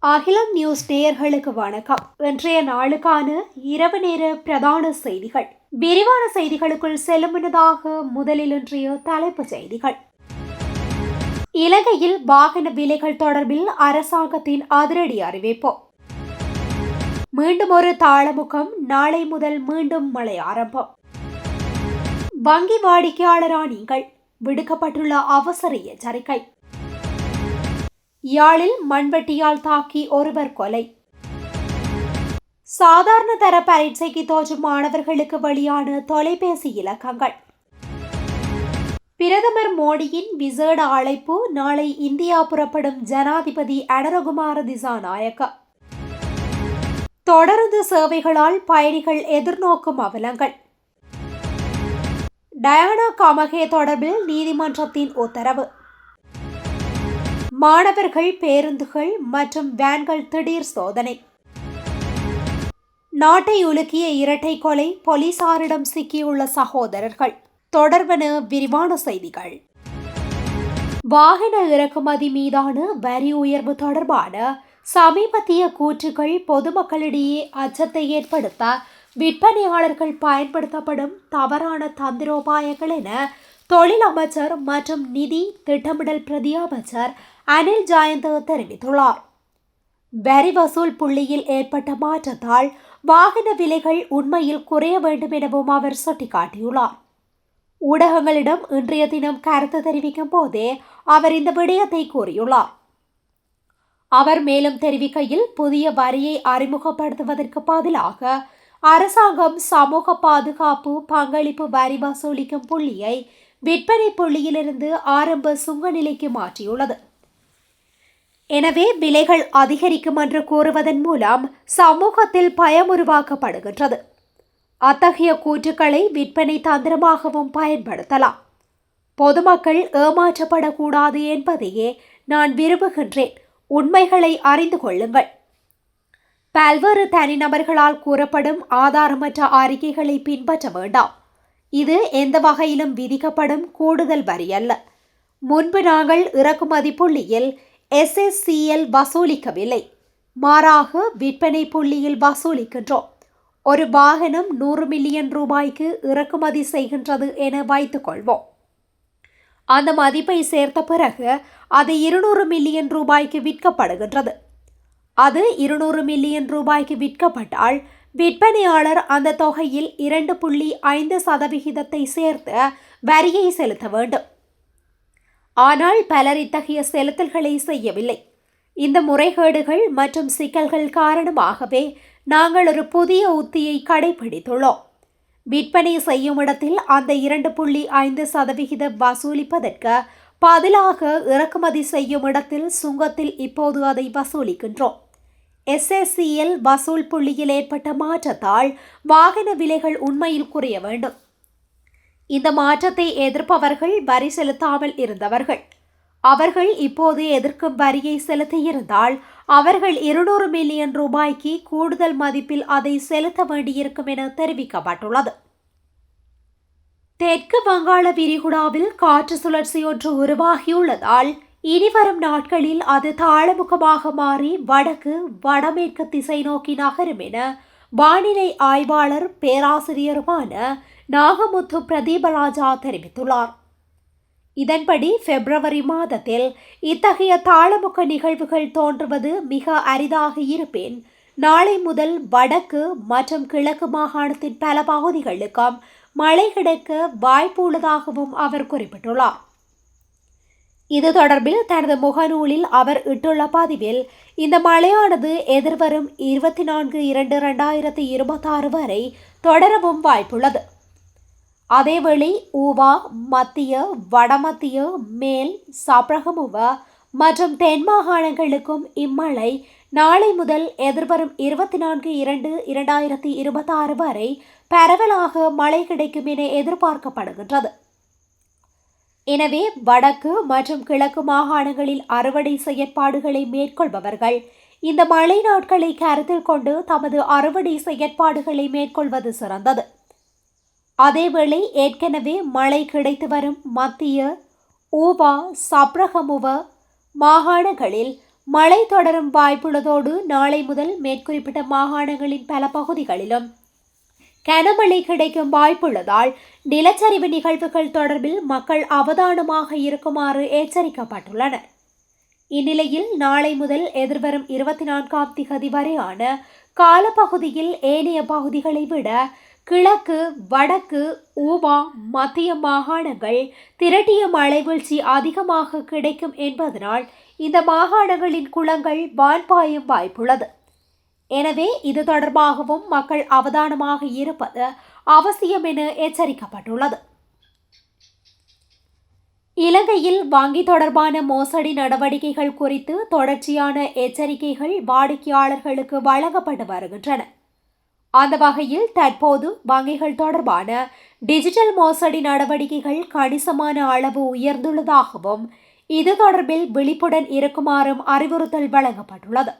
அகிலம் நியூஸ் நேயர்களுக்கு வணக்கம். இன்றைய நாளுக்கான இரவு நேர பிரதான செய்திகள். விரிவான செய்திகளுக்குள் செல்லும் முன்னதாக முதலில் இன்றைய தலைப்புச் செய்திகள். இலங்கையில் வாகன விலைகள் தொடர்பில் அரசாங்கத்தின் அதிரடி அறிவிப்பு. மீண்டும் ஒரு தாளமுகம், நாளை முதல் மீண்டும் மழை ஆரம்பம். வங்கி வாடிக்கையாளரா நீங்கள்? விடுக்கப்பட்டுள்ள அவசர எச்சரிக்கை. யாழில் மண்வெட்டியால் தாக்கி ஒருவர் கொலை. சாதாரண தர பரீட்சைக்கு தோற்றும் மாணவர்களுக்கு வெளியான தொலைபேசி இலக்கங்கள். பிரதமர் மோடியின் விசேட அழைப்பு, நாளை இந்தியா புறப்படும் ஜனாதிபதி அனுரகுமார திசாநாயக்க. தொடர்ந்து சேவைகளால் பயணிகள் எதிர்நோக்கும் அவலங்கள். டயானா கமகே தொடர்பில் நீதிமன்றத்தின் உத்தரவு. மாணவர்கள் பேருந்துகள் மற்றும் வேன்கள் திடீர் சோதனை. நாட்டை உலுக்கிய இரட்டை கொலை, போலீசாரிடம் சிக்கியுள்ள சகோதரர்கள். தொடர்பென விரிவான செய்திகள். வாகன இறக்குமதி மீதான வரி உயர்வு தொடர்பான சமீபத்திய கூற்றுகள் பொதுமக்களிடையே அச்சத்தை ஏற்படுத்த விற்பனையாளர்கள் பயன்படுத்தப்படும் தவறான தந்திரோபாயங்கள் என தொழில் அமைச்சர் மற்றும் நிதி திட்டமிடல் பிரதி அமைச்சர் அனில் ஜயந்த தெரிவித்துள்ளார். வரி வசூல் புள்ளியில் ஏற்பட்ட மாற்றத்தால் வாகன விலைகள் உண்மையில் குறைய வேண்டும் எனவும் அவர் சுட்டிக்காட்டியுள்ளார். ஊடகங்களிடம் இன்றைய தினம் கருத்து தெரிவிக்கும் போதே அவர் இந்த விடயத்தை கூறியுள்ளார். அவர் மேலும் தெரிவிக்கையில், புதிய வரியை அறிமுகப்படுத்துவதற்கு பதிலாக அரசாங்கம் சமூக பாதுகாப்பு பங்களிப்பு வரி வசூலிக்கும் புள்ளியை விற்பனை புள்ளியிலிருந்து ஆரம்ப சுங்க நிலைக்கு மாற்றியுள்ளது. எனவே விலைகள் அதிகரிக்கும் என்று கூறுவதன் மூலம் சமூகத்தில் பயம் உருவாக்கப்படுகின்றது. அத்தகைய கூற்றுக்களை விற்பனை தந்திரமாகவும் பயன்படுத்தலாம். பொதுமக்கள் ஏமாற்றப்படக்கூடாது என்பதையே நான் விரும்புகின்றேன். உண்மைகளை அறிந்து கொள்ளுங்கள். பல்வேறு தனிநபர்களால் கூறப்படும் ஆதாரமற்ற அறிக்கைகளை பின்பற்ற வேண்டாம். இது எந்த வகையிலும் விதிக்கப்படும் கூடுதல் வரி அல்ல. முன்பு நாங்கள் இறக்குமதி புள்ளியில் SSCL வசூலிக்கவில்லை, மாறாக விற்பனை புள்ளியில் வசூலிக்கின்றோம். ஒரு வாகனம் 100 மில்லியன் ரூபாய்க்கு இறக்குமதி செய்கின்றது என வைத்துக் கொள்வோம். அந்த மதிப்பை சேர்த்த பிறகு அது 200 மில்லியன் ரூபாய்க்கு விற்கப்படுகின்றது. அது 200 மில்லியன் ரூபாய்க்கு விற்கப்பட்டால் விற்பனையாளர் அந்த தொகையில் 2.5% சேர்த்து வரியை செலுத்த வேண்டும். ஆனால் பலர் இத்தகைய செலுத்தல்களை செய்யவில்லை. இந்த முறைகேடுகள் மற்றும் சிக்கல்கள் காரணமாகவே நாங்கள் ஒரு புதிய உத்தியை கடைபிடித்துள்ளோம். விற்பனை செய்யும் இடத்தில் அந்த 2.5% வசூலிப்பதற்கு பதிலாக இறக்குமதி செய்யும் இடத்தில் சுங்கத்தில் இப்போது அதை வசூலிக்கின்றோம். SSCL வசூல் புள்ளியில் ஏற்பட்ட மாற்றத்தால் வாகன விலைகள் உண்மையில் குறைய வேண்டும். இந்த மாற்றத்தை எதிர்ப்பவர்கள் வரி செலுத்தாமல் இருந்தவர்கள். அவர்கள் இப்போது எதிர்க்கும் வரியை செலுத்தியிருந்தால் அவர்கள் 200 மில்லியன் ரூபாய்க்கு கூடுதல் மதிப்பில் அதை செலுத்த வேண்டியிருக்கும் என தெரிவிக்கப்பட்டுள்ளது. தெற்கு வங்காள விரிகுடாவில் காற்று சுழற்சி ஒன்று உருவாகியுள்ளதால் இனிவரும் நாட்களில் அது தாளமுகமாக மாறி வடக்கு வடமேற்கு திசை நோக்கி நகரும் என வானிலை ஆய்வாளர் பேராசிரியருமான நாகமுத்து பிரதீபராஜா தெரிவித்துள்ளார். இதன்படி பிப்ரவரி மாதத்தில் இத்தகைய தாளமுக நிகழ்வுகள் தோன்றுவது மிக அரிதாக இருப்பின், நாளை முதல் வடக்கு மற்றும் கிழக்கு மாகாணத்தின் பல பகுதிகளுக்கும் மழை கிடைக்க வாய்ப்பு உள்ளதாகவும் அவர் குறிப்பிட்டுள்ளார். இது தொடர்பில் தனது முகநூலில் அவர் இட்டுள்ள பதிவில், இந்த மழையானது எதிர்வரும் 24/2/2026 வரை தொடரவும் வாய்ப்புள்ளது. அதேவேளை ஊவா, மத்திய, வடமத்திய, மேல், சப்ரகமுவ மற்றும் தென் மாகாணங்களுக்கும் இம்மழை நாளை முதல் எதிர்வரும் 24/2/2026 வரை பரவலாக மழை கிடைக்கும் என எதிர்பார்க்கப்படுகின்றது. எனவே வடக்கு மற்றும் கிழக்கு மாகாணங்களில் அறுவடை செயற்பாடுகளை மேற்கொள்பவர்கள் இந்த மழை நாட்களை கருத்தில் கொண்டு தமது அறுவடை செயற்பாடுகளை மேற்கொள்வது சிறந்தது. அதேவேளை ஏற்கனவே மழை கிடைத்து வரும் மத்திய, ஊவா, சப்ரகமுவ மாகாணங்களில் மழை தொடரும் வாய்ப்புள்ளதோடு நாளை முதல் மேற்குறிப்பிட்ட மாகாணங்களின் பல பகுதிகளிலும் கனமழை கிடைக்கும் வாய்ப்புள்ளதால் நிலச்சரிவு நிகழ்வுகள் தொடர்பில் மக்கள் அவதானமாக இருக்குமாறு எச்சரிக்கப்பட்டுள்ளனர். இந்நிலையில் நாளை முதல் எதிர்வரும் 24ஆம் திகதி வரையான காலப்பகுதியில் ஏனைய பகுதிகளை விட கிழக்கு, வடக்கு, ஊவா, மத்திய மாகாணங்கள் திரட்டிய மழை வீழ்ச்சி அதிகமாக கிடைக்கும் என்பதனால் இந்த மாகாணங்களின் குளங்கள் வான்பாயும் வாய்ப்புள்ளது. எனவே இது தொடர்பாகவும் மக்கள் அவதானமாக இருப்பது அவசியம் என எச்சரிக்கப்பட்டுள்ளது. இலங்கையில் வங்கி தொடர்பான மோசடி நடவடிக்கைகள் குறித்து தொடர்ச்சியான எச்சரிக்கைகள் வாடிக்கையாளர்களுக்கு வழங்கப்பட்டு வருகின்றன. அந்த வகையில் தற்போது வங்கிகள் தொடர்பான டிஜிட்டல் மோசடி நடவடிக்கைகள் கணிசமான அளவு உயர்ந்துள்ளதாகவும் இது தொடர்பில் விழிப்புடன் இருக்குமாறும் அறிவுறுத்தல் வழங்கப்பட்டுள்ளது.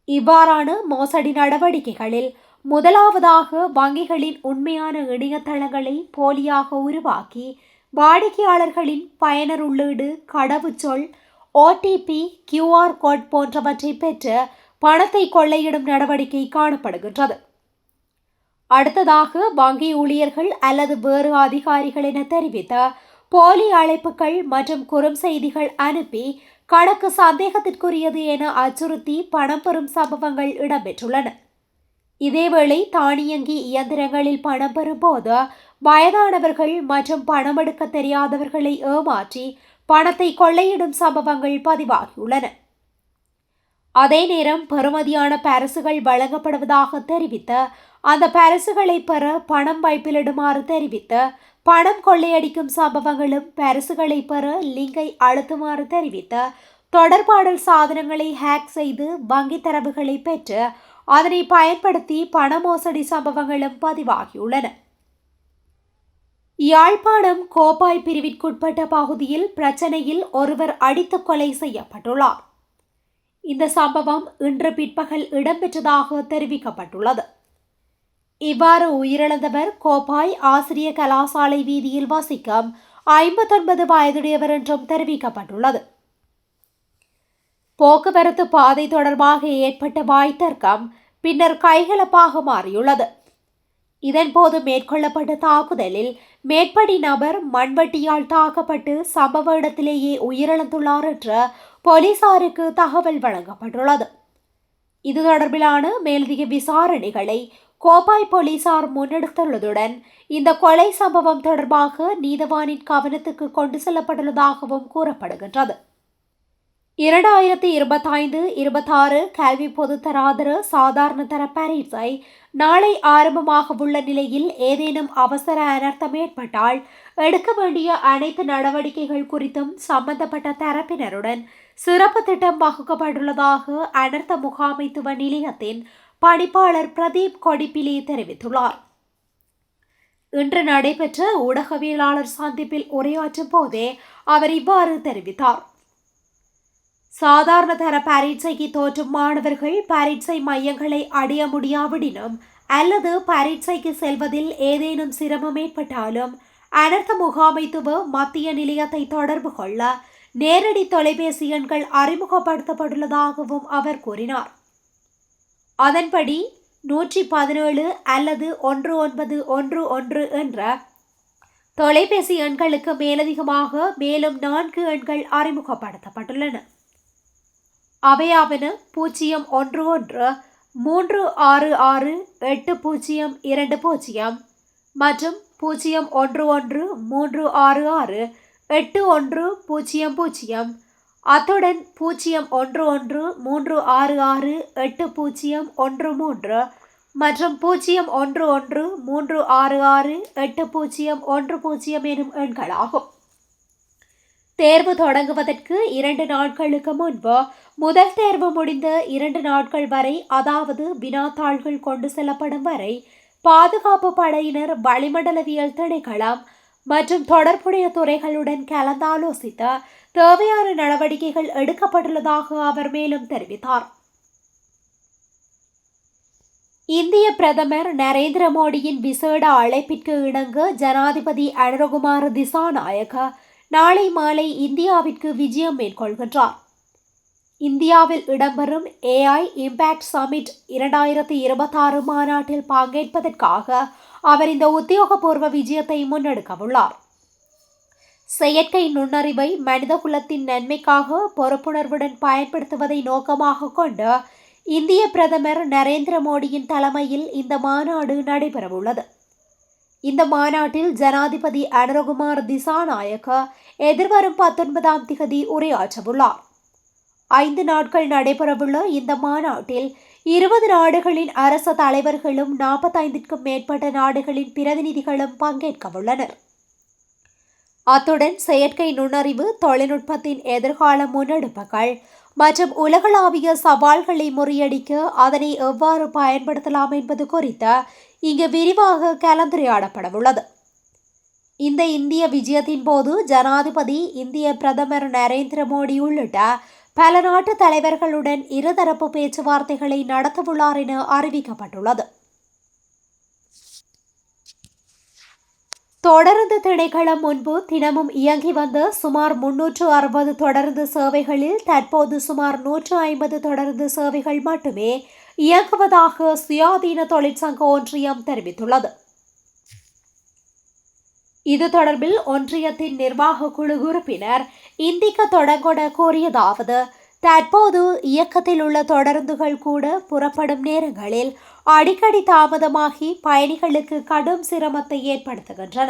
இவ்வாறான மோசடி நடவடிக்கைகளில் முதலாவதாக வங்கிகளின் உண்மையான இணையதளங்களை போலியாக உருவாக்கி வாடிக்கையாளர்களின் பயனர் உள்ளீடு, கடவுச்சொல், OTP, QR கோட் போன்றவற்றை பெற்று பணத்தை கொள்ளையிடும் நடவடிக்கை காணப்படுகின்றது. அடுத்ததாக வங்கி ஊழியர்கள் அல்லது வேறு அதிகாரிகள் என தெரிவித்த போலி அழைப்புகள் மற்றும் குறுஞ்செய்திகள் அனுப்பி கணக்கு சந்தேகத்திற்குரியது என அச்சுறுத்தி பணம் பெறும் சம்பவங்கள் இடம்பெற்றுள்ளன. இதேவேளை தானியங்கி இயந்திரங்களில் பணம் பெறும்போது வயதானவர்கள் மற்றும் பணமெடுக்க தெரியாதவர்களை ஏமாற்றி பணத்தை கொள்ளையிடும் சம்பவங்கள் பதிவாகியுள்ளன. அதே நேரம் பெறுமதியான பரிசுகள் வழங்கப்படுவதாக தெரிவித்த அந்த பரிசுகளை பெற பணம் வைப்பிலிடுமாறு தெரிவித்து பணம் கொள்ளையடிக்கும் சம்பவங்களும், பரிசுகளை பெற லிங்கை அழுத்துமாறு தெரிவித்து தொடர்பாடல் சாதனங்களை ஹேக் செய்து வங்கி தரவுகளை பெற்று அதனை பயன்படுத்தி பண மோசடி சம்பவங்களும் பதிவாகியுள்ளன. யாழ்ப்பாணம் கோப்பாய் பிரிவிற்குட்பட்ட பகுதியில் பிரச்சனையில் ஒருவர் அடித்து கொலை செய்யப்பட்டுள்ளார். இந்த சம்பவம் இன்று பிற்பகல் இடம்பெற்றதாக தெரிவிக்கப்பட்டுள்ளது. இவ்வாறு உயிரிழந்தவர் கோப்பாய் ஆசிரிய கலாசாலை வீதியில் வசிக்கும் 59 வயதுடையவர் என்றும் தெரிவிக்கப்பட்டுள்ளது. போக்குவரத்து பாதை தொடர்பாக ஏற்பட்ட வாய்த்தர்க்கம் பின்னர் கைகலப்பாக மாறியுள்ளது. இதன்போது மேற்கொள்ளப்பட்ட தாக்குதலில் மேற்படி நபர் மண்வெட்டியால் தாக்கப்பட்டு சம்பவ இடத்திலேயே உயிரிழந்துள்ளார் என்று போலீசாருக்கு தகவல் வழங்கப்பட்டுள்ளது. இது தொடர்பிலான மேலதிக விசாரணைகளை கோப்பாய் போலீசார் முன்னெடுத்துள்ளதுடன் இந்த கொலை சம்பவம் தொடர்பாக நீதவானின் கவனத்துக்கு கொண்டு செல்லப்பட்டுள்ளதாகவும் கூறப்படுகின்றது. 2025-26 கல்வி பொதுத்தராதர சாதாரண தர பரீட்சை நாளை ஆரம்பமாக உள்ள நிலையில் ஏதேனும் அவசர அனர்த்தம் ஏற்பட்டால் எடுக்க வேண்டிய அனைத்து நடவடிக்கைகள் குறித்தும் சம்பந்தப்பட்ட தரப்பினருடன் சிறப்பு திட்டம் வகுக்கப்பட்டுள்ளதாக அனர்த்த முகாமைத்துவ நிலையத்தின் பணிப்பாளர் பிரதீப் கொடிப்பிலி தெரிவித்துள்ளார். இன்று நடைபெற்ற ஊடகவியலாளர் சந்திப்பில் உரையாற்றும் போதே அவர் இவ்வாறு தெரிவித்தார். சாதாரண தர பரீட்சைக்கு தோற்றும் மாணவர்கள் பரீட்சை மையங்களை அடைய முடியாவிடினும் அல்லது பரீட்சைக்கு செல்வதில் ஏதேனும் சிரமம் ஏற்பட்டாலும் அனர்த்த முகாமைத்துவ மத்திய நிலையத்தை தொடர்பு கொள்ள நேரடி தொலைபேசி எண்கள் அறிமுகப்படுத்தப்பட்டுள்ளதாகவும் அவர் கூறினார். அதன்படி 117 அல்லது 1911 என்ற தொலைபேசி எண்களுக்கு மேலதிகமாக மேலும் 4 எண்கள் அறிமுகப்படுத்தப்பட்டுள்ளன. அவையாவன 011 366 8020 மற்றும் 011 366 8100. அத்துடன் 011 366 8013 மற்றும் 011 366 8010 எனும் எண்களாகும். தேர்வு தொடங்குவதற்கு 2 நாட்களுக்கு முன்பு முதல் தேர்வு முடிந்த 2 நாட்கள் வரை, அதாவது வினாத்தாள்கள் கொண்டு செல்லப்படும் வரை பாதுகாப்பு படையினர், வளிமண்டலவியல் திணைக்களம் மற்றும் தொடர்புடைய துறைகளுடன் கலந்தாலோசித்து தேவையான நடவடிக்கைகள் எடுக்கப்பட்டுள்ளதாக அவர் மேலும் தெரிவித்தார். இந்திய பிரதமர் நரேந்திர மோடியின் விசேட அழைப்பிற்கு இணங்க ஜனாதிபதி அனுரகுமார திசாநாயக்க நாளை மாலை இந்தியாவிற்கு விஜயம் மேற்கொள்கின்றார். இந்தியாவில் இடம்பெறும் AI இம்பேக்ட் சமிட் 2026 மாநாட்டில் பங்கேற்பதற்காக அவர் இந்த உத்தியோகபூர்வ விஜயத்தை முன்னெடுக்கவுள்ளார். செயற்கை நுண்ணறிவை மனிதகுலத்தின் நன்மைக்காக பொறுப்புணர்வுடன் பயன்படுத்துவதை நோக்கமாக கொண்டு இந்திய பிரதமர் நரேந்திர மோடியின் தலைமையில் இந்த மாநாடு நடைபெறவுள்ளது. இந்த மாநாட்டில் ஜனாதிபதி அனுரகுமார் திசாநாயக்க எதிர்வரும் 19ஆம் திகதி உரையாற்றவுள்ளார். 5 நாட்கள் நடைபெறவுள்ள இந்த மாநாட்டில் 20 நாடுகளின் அரச தலைவர்களும் 45க்கும் மேற்பட்ட நாடுகளின் பிரதிநிதிகளும் பங்கேற்கவுள்ளனர். அத்துடன் செயற்கை நுண்ணறிவு தொழில்நுட்பத்தின் எதிர்கால முன்னெடுப்புகள் மற்றும் உலகளாவிய சவால்களை முறியடிக்க அதனை எவ்வாறு பயன்படுத்தலாம் என்பது குறித்து இங்கு விரிவாக கலந்துரையாடப்படவுள்ளது. இந்த இந்திய விஜயத்தின் போது ஜனாதிபதி இந்திய பிரதமர் நரேந்திர மோடி உள்ளிட்ட பல நாட்டு தலைவர்களுடன் இருதரப்பு பேச்சுவார்த்தைகளை நடத்தவுள்ளார் என அறிவிக்கப்பட்டுள்ளது. தொடருந்து திணைக்களம் முன்பு தினமும் இயங்கி வந்த சுமார் 360 தொடருந்து சேவைகளில் தற்போது சுமார் 150 தொடருந்து சேவைகள் மட்டுமே இயங்குவதாக சுயாதீன தொழிற்சங்க ஒன்றியம் தெரிவித்துள்ளது. இது தொடர்பில் ஒன்றியத்தின் நிர்வாக குழு உறுப்பினர் இந்திக்க தொடங்கொட கூறியதாவது, தற்போது இயக்கத்தில் உள்ள தொடருந்துகள் கூட புறப்படும் நேரங்களில் அடிக்கடி தாமதமாகி பயணிகளுக்கு கடும் சிரமத்தை ஏற்படுத்துகின்றன.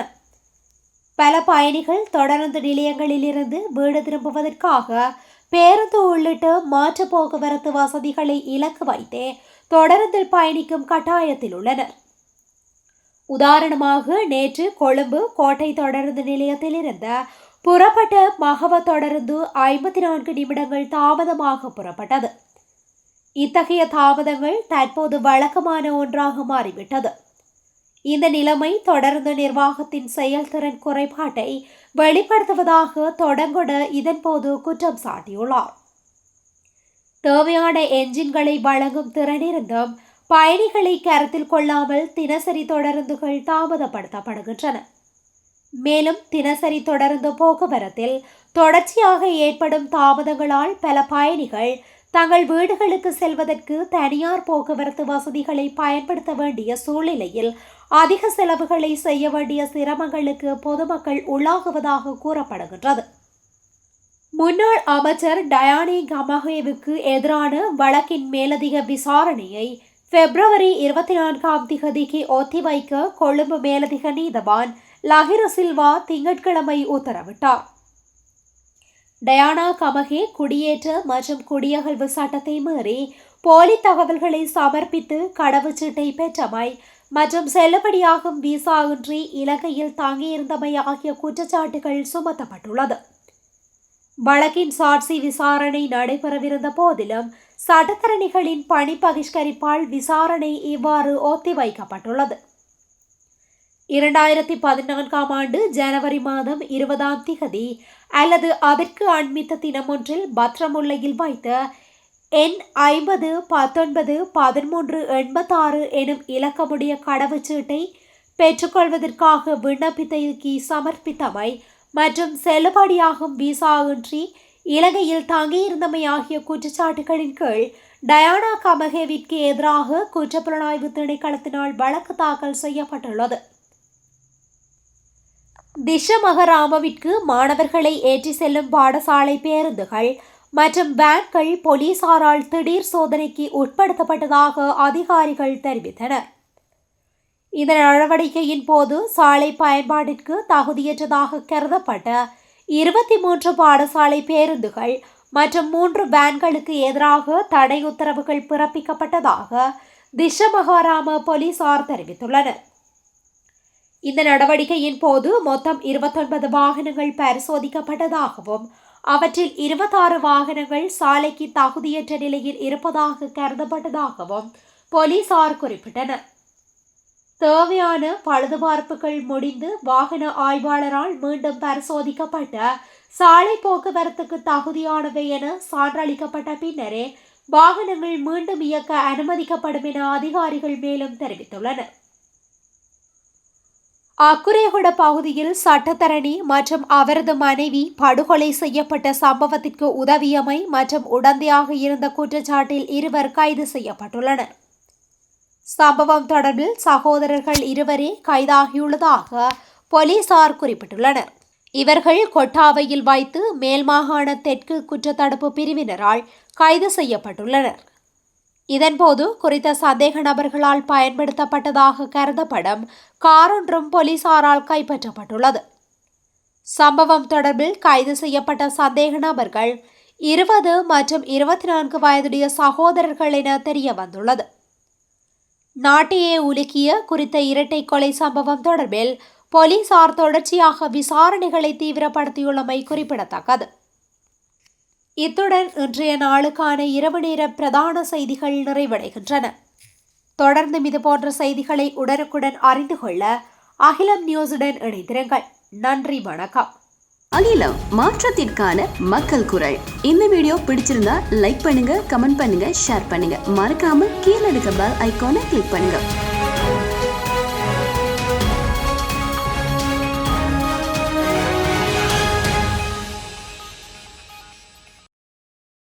பல பயணிகள் தொடருந்து நிலையங்களிலிருந்து வீடு திரும்புவதற்காக பேருந்து உள்ளிட்ட மாற்று போக்குவரத்து வசதிகளை இலக்கு வைத்தே தொடருந்தில் பயணிக்கும் கட்டாயத்தில் உள்ளனர். உதாரணமாக நேற்று கொழும்பு கோட்டை தொடருந்து நிலையத்திலிருந்து புறப்பட்ட மகவ தொடருந்து 54 நிமிடங்கள் தாமதமாக புறப்பட்டது. இத்தகைய தாமதங்கள் தற்போது வழக்கமான ஒன்றாக மாறிவிட்டது. இந்த நிலைமை தொடர்ந்து நிர்வாகத்தின் செயல்திறன் குறைபாட்டை வெளிப்படுத்துவதாக தொடங்கொட இதன்போது குற்றம் சாட்டியுள்ளார். தேவையான என்ஜின்களை வழங்கும் திறனிருந்தும் பயணிகளை கருத்தில் கொள்ளாமல் தினசரி தொடருந்துகள் தாமதப்படுத்தப்படுகின்றன. மேலும் தினசரி தொடருந்து போக்குவரத்தில் தொடர்ச்சியாக ஏற்படும் தாமதங்களால் பல பயணிகள் தங்கள் வீடுகளுக்கு செல்வதற்கு தனியார் போக்குவரத்து வசதிகளை பயன்படுத்த வேண்டிய சூழ்நிலையில் அதிக செலவுகளை செய்ய வேண்டிய சிரமங்களுக்கு பொதுமக்கள் உள்ளாகுவதாக கூறப்படுகின்றது. முன்னாள் அமைச்சர் டயானி கமகேவுக்கு எதிரான வழக்கின் மேலதிக விசாரணையை பிப்ரவரி 24ஆம் திகதிக்கு ஒத்திவைக்க கொழும்பு மேலதிக நீதவான் லஹிரு சில்வா திங்கட்கிழமை உத்தரவிட்டார். டயானா கமகே குடியேற்ற மற்றும் குடியகல்வு சட்டத்தை மீறி போலி தகவல்களை சமர்ப்பித்து கடவுச்சீட்டை பெற்றமை மற்றும் செல்லுபடியாகும் விசா இன்றி இலங்கையில் தங்கியிருந்தமை ஆகிய குற்றச்சாட்டுகள் சுமத்தப்பட்டுள்ளது. வழக்கின் சாட்சி விசாரணை நடைபெறவிருந்த போதிலும் சட்டத்தரணிகளின் பணி பகிஷ்கரிப்பால் விசாரணை இவ்வாறு ஒத்திவைக்கப்பட்டுள்ளது. 2014ஆம் ஆண்டு ஜனவரி மாதம் 20ஆம் திகதி அல்லது அதற்கு அண்மித்த தினமொன்றில் பத்ரமுல்லையில் வைத்த எண் 50 19 13 86 எனும் இலக்கமுடைய கடவுச்சீட்டை பெற்றுக்கொள்வதற்காக விண்ணப்பத்தை சமர்ப்பித்தமை மற்றும் செல்லுபடியாகும் விசா இன்றி இலங்கையில் தங்கியிருந்தமை ஆகிய குற்றச்சாட்டுகளின் கீழ் டயானா கமகேவிற்கு எதிராக குற்றப்புலனாய்வு திணைக்களத்தினால் வழக்கு தாக்கல் செய்யப்பட்டுள்ளது. திஷமகராமவிற்கு மாணவர்களை ஏற்றி செல்லும் பாடசாலை பேருந்துகள் மற்றும் வேன்கள் போலீசாரால் திடீர் சோதனைக்கு உட்படுத்தப்பட்டதாக அதிகாரிகள் தெரிவித்தனர். இந்த நடவடிக்கையின் போது சாலை பயன்பாட்டிற்கு தகுதியற்றதாக கருதப்பட்ட 23 பாடசாலை பேருந்துகள் மற்றும் 3 வேன்களுக்கு எதிராக தடை உத்தரவுகள் பிறப்பிக்கப்பட்டதாக திஷமகாராம போலீசார் தெரிவித்துள்ளனர். இந்த நடவடிக்கையின் போது மொத்தம் 29 வாகனங்கள் பரிசோதிக்கப்பட்டதாகவும் அவற்றில் 26 வாகனங்கள் சாலைக்கு தகுதியற்ற நிலையில் இருப்பதாக கருதப்பட்டதாகவும் போலீசார் குறிப்பிட்டனர். தேவையான பழுதுபார்ப்புகள் முடிந்து வாகன ஆய்வாளரால் மீண்டும் பரிசோதிக்கப்பட்ட சாலை போக்குவரத்துக்கு தகுதியானவை என சான்றளிக்கப்பட்ட பின்னரே வாகனங்கள் மீண்டும் இயக்க அனுமதிக்கப்படும் என அதிகாரிகள் மேலும் தெரிவித்துள்ளனர். அக்குரேகுட பகுதியில் சட்டத்தரணி மற்றும் அவரது மனைவி படுகொலை செய்யப்பட்ட சம்பவத்திற்கு உதவியமை மற்றும் உடந்தையாக இருந்த குற்றச்சாட்டில் இருவர் கைது செய்யப்பட்டுள்ளனர். சம்பவம் தொடர்பில் சகோதரர்கள் இருவரே கைதாகியுள்ளதாக போலீசார் குறிப்பிட்டுள்ளனர். இவர்கள் கொட்டாவையில் வைத்து மேல்மாகாண தெற்கு குற்றத்தடுப்பு பிரிவினரால் கைது செய்யப்பட்டுள்ளனர். இதன்போது குறித்த சந்தேக நபர்களால் பயன்படுத்தப்பட்டதாக கருதப்படும் காரொன்றும் போலீசாரால் கைப்பற்றப்பட்டுள்ளது. சம்பவம் தொடர்பில் கைது செய்யப்பட்ட சந்தேக நபர்கள் 20 மற்றும் 24 வயதுடைய சகோதரர்கள் என தெரிய வந்துள்ளது. நாட்டையே உலுக்கிய குறித்த இரட்டை கொலை சம்பவம் தொடர்பில் போலீசார் தொடர்ச்சியாக விசாரணைகளை தீவிரப்படுத்தியுள்ளமை குறிப்பிடத்தக்கது. இத்துடன் இன்றைய நாளுக்கான இரவு நேர பிரதான செய்திகள் நிறைவடைகின்றன. தொடர்ந்து இதுபோன்ற செய்திகளை உடனுக்குடன் அறிந்து கொள்ள அகிலம் நியூஸுடன் இணைந்திருங்கள். நன்றி, வணக்கம். அகிலம், மாற்றத்திற்கான மக்கள் குரல். இந்த வீடியோ பிடிச்சிருந்தா லைக் பண்ணுங்க, கமெண்ட் பண்ணுங்க, ஷேர் பண்ணுங்க. மறக்காம கீழே இருக்க பெல் ஐகானை கிளிக் பண்ணுங்க.